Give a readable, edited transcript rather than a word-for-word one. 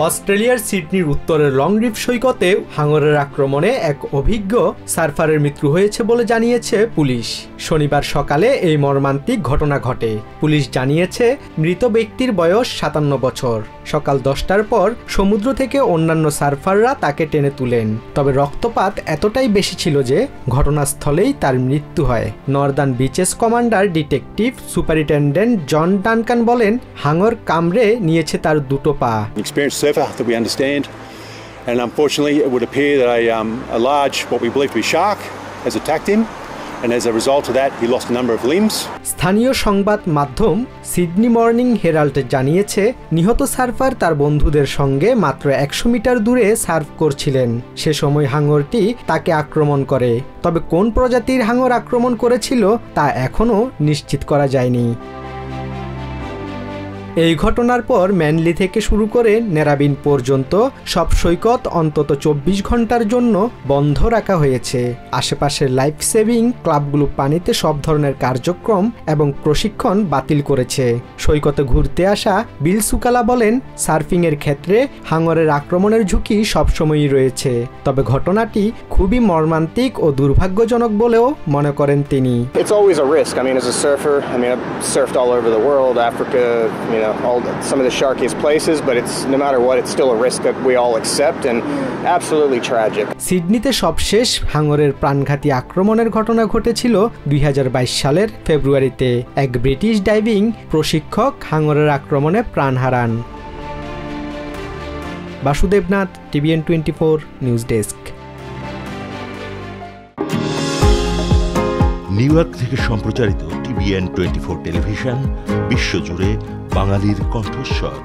অস্ট্রেলিয়ার সিডনির উত্তরের long reef সৈকতে হাঙরের আক্রমণে এক অভিজ্ঞ সার্ফারের মৃত্যু হয়েছে বলে জানিয়েছে পুলিশ। শনিবার সকালে এই মর্মান্তিক ঘটনা ঘটে। পুলিশ জানিয়েছে মৃত ব্যক্তির বয়স 57 বছর। সকাল 10টার পর সমুদ্র থেকে অন্যান্য সার্ফাররা তাকে টেনে তুলেন। তবে রক্তপাত এতটাই বেশি ছিল যে ঘটনাস্থলেই তার মৃত্যু হয়। Northern beaches commander detective superintendent John Duncan বলেন, হাঙর কামড়ে নিয়েছে তার দুটো পা। Surfer that we understand, and unfortunately it would appear that a large, what we believe to be shark, has attacked him, and as a result of that he lost a number of limbs. স্থানীয় সংবাদ মাধ্যম Sydney morning Herald জানিয়েছে, নিহত surfer তার বন্ধুদের সঙ্গে মাত্র 100 metre দূরে সার্ফ করছিলেন। সে সময় হাঙরটি তাকে আক্রমণ করে। তবে কোন প্রজাতির হাঙর আক্রমণ করেছিল তা এখনও নিশ্চিত করা যায়নি। এই ঘটনার পর ম্যানলি থেকে শুরু করে নেরাবিন পর্যন্ত সব সৈকত অন্তত 24 ঘন্টার জন্য বন্ধ রাখা হয়েছে। আশেপাশের লাইফ সেভিং ক্লাবগুলো পানিতে সব ধরনের কার্যক্রম এবং প্রশিক্ষণ বাতিল করেছে। সৈকতে ঘুরতে আসা বিল সুকালা বলেন, সার্ফিংয়ের ক্ষেত্রে হাঙরের আক্রমণের ঝুঁকি সবসময়ই রয়েছে। তবে ঘটনাটি খুবই মর্মান্তিক ও দুর্ভাগ্যজনক বলেও মনে করেন তিনি। It's always a risk. I mean, as a surfer, I've surfed all over the world, Africa, some of the sharkiest places, but it's no matter what, it's still a risk that we all accept and absolutely tragic. সিডনিতে সবশেষ হাঙরের প্রাণঘাতী আক্রমণের ঘটনা ঘটেছিল 2022 সালের ফেব্রুয়ারিতে। এক British diving প্রশিক্ষক হাঙরের আক্রমণে প্রাণ হারান। Basudebnath, TVN 24 news desk. New York থেকে সম্প্রচারিত TVN 24 টেলিভিশন বিশ্বজুড়ে বাঙালির কণ্ঠস্বর।